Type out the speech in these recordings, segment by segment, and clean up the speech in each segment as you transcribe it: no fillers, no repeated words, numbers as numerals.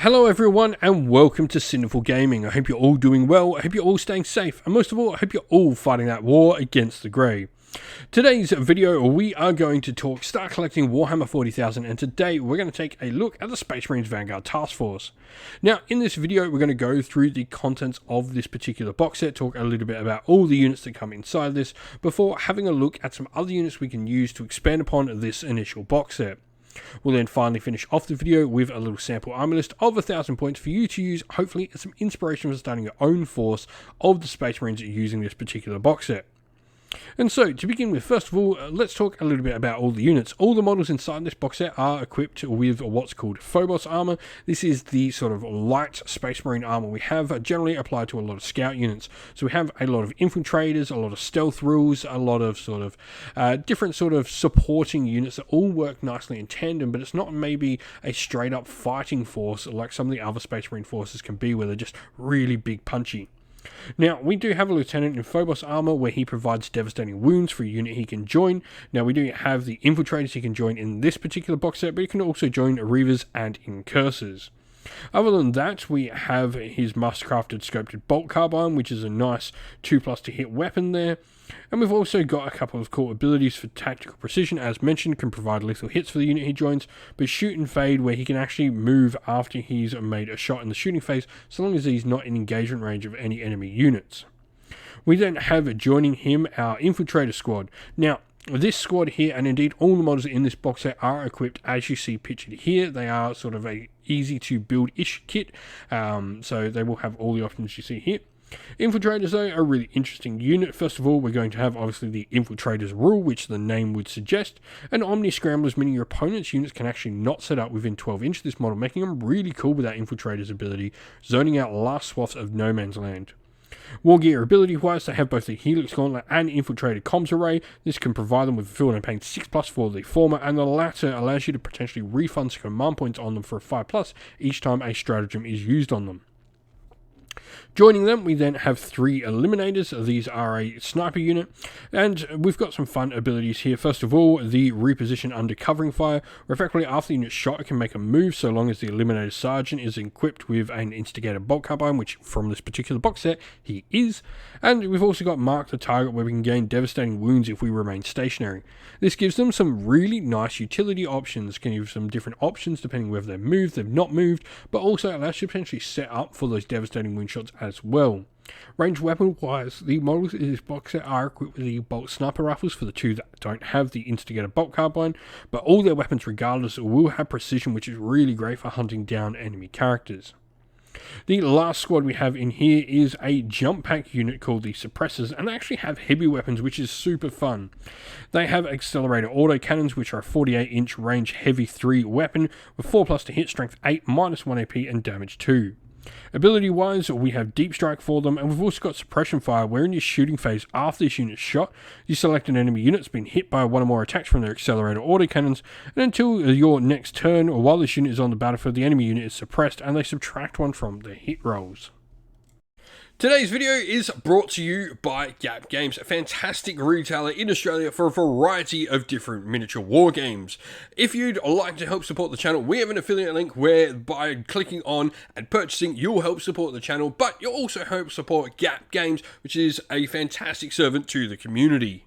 Hello everyone and welcome to Sinful Gaming. I hope you're all doing well, I hope you're all staying safe, and most of all, I hope you're all fighting that war against the grey. Today's video, we are going to start collecting Warhammer 40,000, and today we're going to take a look at the Space Marines Vanguard Task Force. Now, in this video, we're going to go through the contents of this particular box set, talk a little bit about all the units that come inside this, before having a look at some other units we can use to expand upon this initial box set. We'll then finally finish off the video with a little sample army list of 1,000 points for you to use, hopefully as some inspiration for starting your own force of the Space Marines using this particular box set. And so, to begin with, first of all, let's talk a little bit about all the units. All the models inside this box set are equipped with what's called Phobos armor. This is the sort of light Space Marine armor we have, generally applied to a lot of scout units. So we have a lot of infiltrators, a lot of stealth rules, a lot of sort of different sort of supporting units that all work nicely in tandem, but it's not maybe a straight up fighting force like some of the other Space Marine forces can be, where they're just really big punchy. Now, we do have a lieutenant in Phobos armor where he provides devastating wounds for a unit he can join. Now, we do have the infiltrators he can join in this particular box set, but he can also join Reavers and Incursors. Other than that, we have his mastercrafted sculpted bolt carbine, which is a nice 2+ to hit weapon there. And we've also got a couple of cool abilities for tactical precision, as mentioned, can provide lethal hits for the unit he joins, but shoot and fade, where he can actually move after he's made a shot in the shooting phase, so long as he's not in engagement range of any enemy units. We then have joining him our infiltrator squad. Now, this squad here, and indeed all the models in this box set, are equipped as you see pictured here. They are sort of a easy to build-ish kit, so they will have all the options you see here. Infiltrators, though, are a really interesting unit. First of all, we're going to have obviously the Infiltrators rule, which the name would suggest, and Omni Scramblers, meaning your opponent's units can actually not set up within 12 inches of this model, making them really cool with that Infiltrators ability, zoning out large swaths of no man's land. War gear ability wise, they have both the Helix Gauntlet and Infiltrated Comms Array. This can provide them with a field and pain 6+ for the former, and the latter allows you to potentially refund some command points on them for a 5+ each time a stratagem is used on them. Joining them, we then have 3 Eliminators. These are a sniper unit, and we've got some fun abilities here. First of all, the reposition under covering fire, where effectively after the unit's shot, it can make a move so long as the Eliminator Sergeant is equipped with an Instigator Bolt Carbine, which from this particular box set, he is. And we've also got Mark the Target, where we can gain devastating wounds if we remain stationary. This gives them some really nice utility options, can give some different options depending whether they've moved, they've not moved, but also allows you to potentially set up for those devastating wound shots as well. Range weapon wise, the models in this box set are equipped with the bolt sniper rifles for the 2 that don't have the Instigator Bolt Carbine, but all their weapons regardless will have precision, which is really great for hunting down enemy characters. The last squad we have in here is a jump pack unit called the Suppressors, and they actually have heavy weapons, which is super fun. They have accelerator autocannons, which are a 48-inch range heavy 3 weapon with 4+ to hit, strength 8, -1 AP, and damage 2. Ability wise, we have Deep Strike for them, and we've also got Suppression Fire, where in your shooting phase after this unit's shot, you select an enemy unit that's been hit by one or more attacks from their accelerator autocannons, and until your next turn, or while this unit is on the battlefield, the enemy unit is suppressed, and they subtract 1 from their hit rolls. Today's video is brought to you by Gap Games, a fantastic retailer in Australia for a variety of different miniature war games. If you'd like to help support the channel, we have an affiliate link where by clicking on and purchasing, you'll help support the channel, but you'll also help support Gap Games, which is a fantastic servant to the community.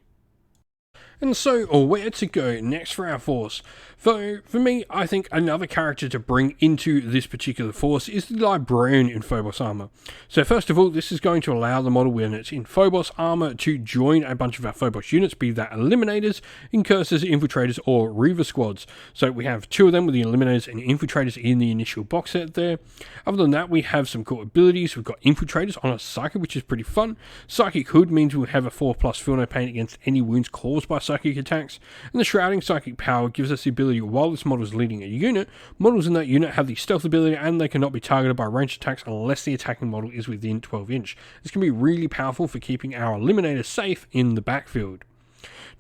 And so, where to go next for our force? For me, I think another character to bring into this particular force is the Librarian in Phobos armor. So first of all, this is going to allow the model when it's in Phobos armor to join a bunch of our Phobos units, be that Eliminators, Incursors, Infiltrators, or Reaver squads. So we have 2 of them with the Eliminators and Infiltrators in the initial box set there. Other than that, we have some cool abilities. We've got Infiltrators on a Psychic, which is pretty fun. Psychic Hood means we'll have a 4+ feel no pain against any wounds caused by psychic attacks, and the Shrouding Psychic Power gives us the ability, while this model is leading a unit, models in that unit have the stealth ability, and they cannot be targeted by ranged attacks unless the attacking model is within 12 inch. This can be really powerful for keeping our Eliminator safe in the backfield.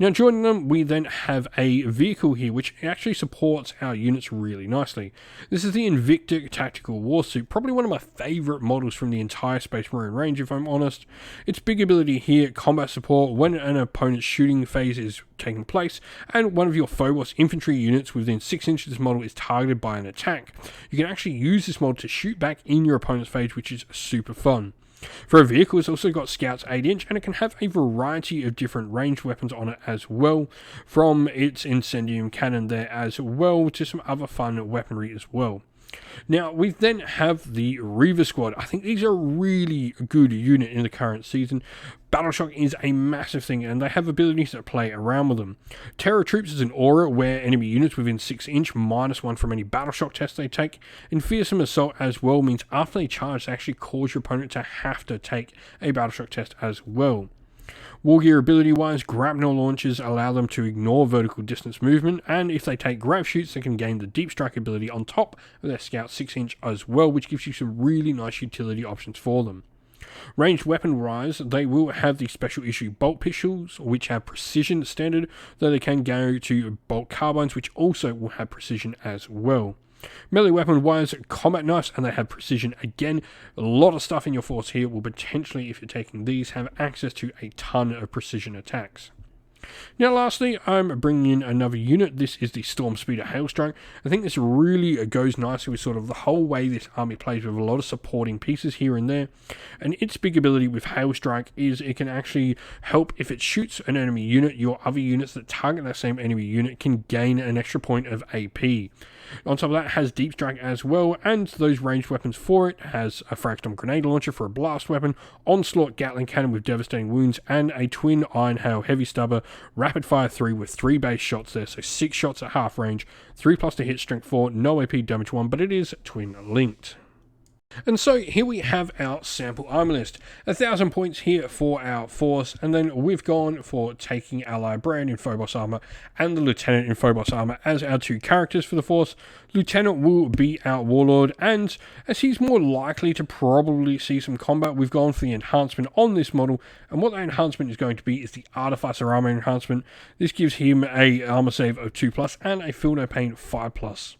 Now joining them, we then have a vehicle here which actually supports our units really nicely. This is the Invicta Tactical Warsuit, probably one of my favourite models from the entire Space Marine range if I'm honest. Its big ability here, combat support, when an opponent's shooting phase is taking place and one of your Phobos infantry units within 6 inches of this model is targeted by an attack, you can actually use this model to shoot back in your opponent's phase, which is super fun. For a vehicle, it's also got Scout's 8-inch, and it can have a variety of different ranged weapons on it as well, from its Incendium cannon there as well to some other fun weaponry as well. Now, we then have the Reaver Squad. I think these are a really good unit in the current season. Battleshock is a massive thing, and they have abilities that play around with them. Terror Troops is an aura where enemy units within 6 inch -1 from any Battleshock test they take, and Fearsome Assault as well means after they charge, they actually cause your opponent to have to take a Battleshock test as well. War gear ability wise, grapnel launchers allow them to ignore vertical distance movement, and if they take grav shoots, they can gain the deep strike ability on top of their Scout 6-inch as well, which gives you some really nice utility options for them. Ranged weapon wise, they will have the special issue bolt pistols, which have precision standard, though they can go to bolt carbines, which also will have precision as well. Melee weapon wise, combat knives, and they have precision again. A lot of stuff in your force here will potentially, if you're taking these, have access to a ton of precision attacks. Now lastly, I'm bringing in another unit. This is the Storm Speeder Hailstrike. I think this really goes nicely with sort of the whole way this army plays, with a lot of supporting pieces here and there. And its big ability with Hailstrike is it can actually help if it shoots an enemy unit, your other units that target that same enemy unit can gain an extra point of AP. On top of that, it has Deep Strike as well, and those ranged weapons for it has a Fragstorm Grenade Launcher for a blast weapon, Onslaught Gatling Cannon with devastating wounds, and a Twin Iron Hail Heavy Stubber Rapid Fire 3 with 3 base shots there, so 6 shots at half range, 3+ to hit, strength 4, no AP, damage 1, but it is twin linked. And so here we have our sample armor list. 1,000 points here for our force, and then we've gone for taking our Librarian in Phobos armor and the Lieutenant in Phobos armor as our 2 characters for the force. Lieutenant will be our Warlord, and as he's more likely to probably see some combat, we've gone for the enhancement on this model, and what that enhancement is going to be is the Artificer armor enhancement. This gives him a armor save of 2+ and a Feel No Pain 5+.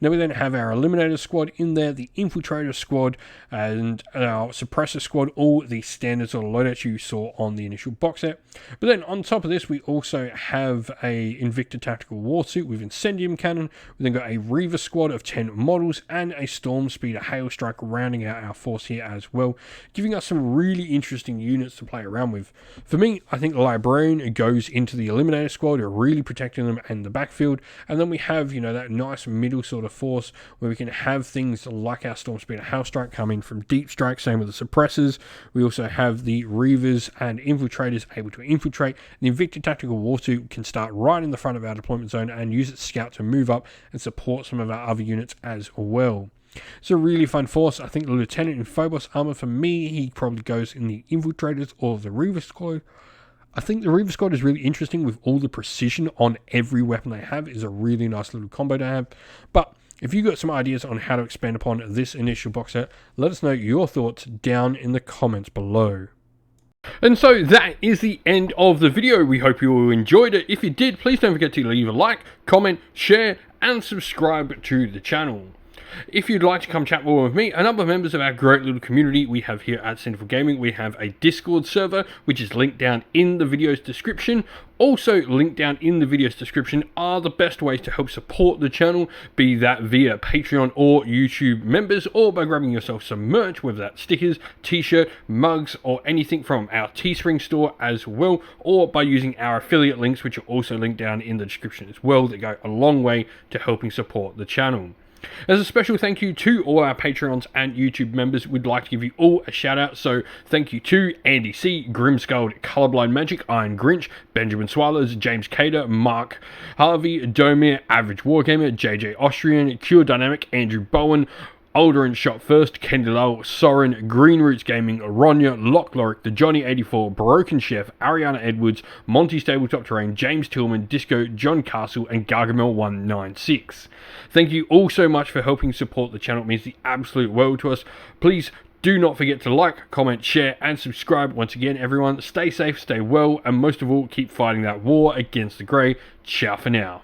Now we then have our Eliminator squad in there, the Infiltrator squad, and our Suppressor squad, all the standard sort of loadouts you saw on the initial box set. But then on top of this, we also have a Invicta Tactical Warsuit with Incendium Cannon. We then got a Reaver squad of 10 models and a Storm Speeder Hailstrike rounding out our force here as well, giving us some really interesting units to play around with. For me, I think the Librarian goes into the Eliminator squad, really protecting them in the backfield, and then we have, you know, that nice middle sort of force where we can have things like our Storm Speeder Hailstrike coming from Deep Strike, same with the Suppressors. We also have the Reavers and Infiltrators able to infiltrate. The Invicta Tactical Warsuit can start right in the front of our deployment zone and use its Scout to move up and support some of our other units as well. It's a really fun force. I think the Lieutenant in Phobos armor, for me, he probably goes in the Infiltrators or the Reaver squad. I think the Reaver squad is really interesting with all the precision on every weapon they have. Is a really nice little combo to have. But if you've got some ideas on how to expand upon this initial box set, let us know your thoughts down in the comments below. And so that is the end of the video. We hope you all enjoyed it. If you did, please don't forget to leave a like, comment, share, and subscribe to the channel. If you'd like to come chat more with me and other members of our great little community we have here at Sinful Gaming, we have a Discord server, which is linked down in the video's description. Also linked down in the video's description are the best ways to help support the channel, be that via Patreon or YouTube members, or by grabbing yourself some merch, whether that's stickers, t-shirt, mugs, or anything from our Teespring store as well, or by using our affiliate links, which are also linked down in the description as well, that go a long way to helping support the channel. As a special thank you to all our Patreons and YouTube members, we'd like to give you all a shout out. So thank you to Andy C, Grimskull, Colorblind Magic, Iron Grinch, Benjamin Swallows, James Cater, Mark Harvey, Domir, Average Wargamer, JJ Austrian, Cure Dynamic, Andrew Bowen, Alderin Shot First, Kendi Lull, Soren, Green Roots Gaming, Ronya, Lock Lorick, The Johnny 84, Broken Chef, Ariana Edwards, Monty Stabletop Terrain, James Tillman, Disco, John Castle, and Gargamel 196. Thank you all so much for helping support the channel. It means the absolute world to us. Please Do not forget to like, comment, share, and subscribe. Once again, everyone, stay safe, stay well, and most of all, keep fighting that war against the grey. Ciao for now.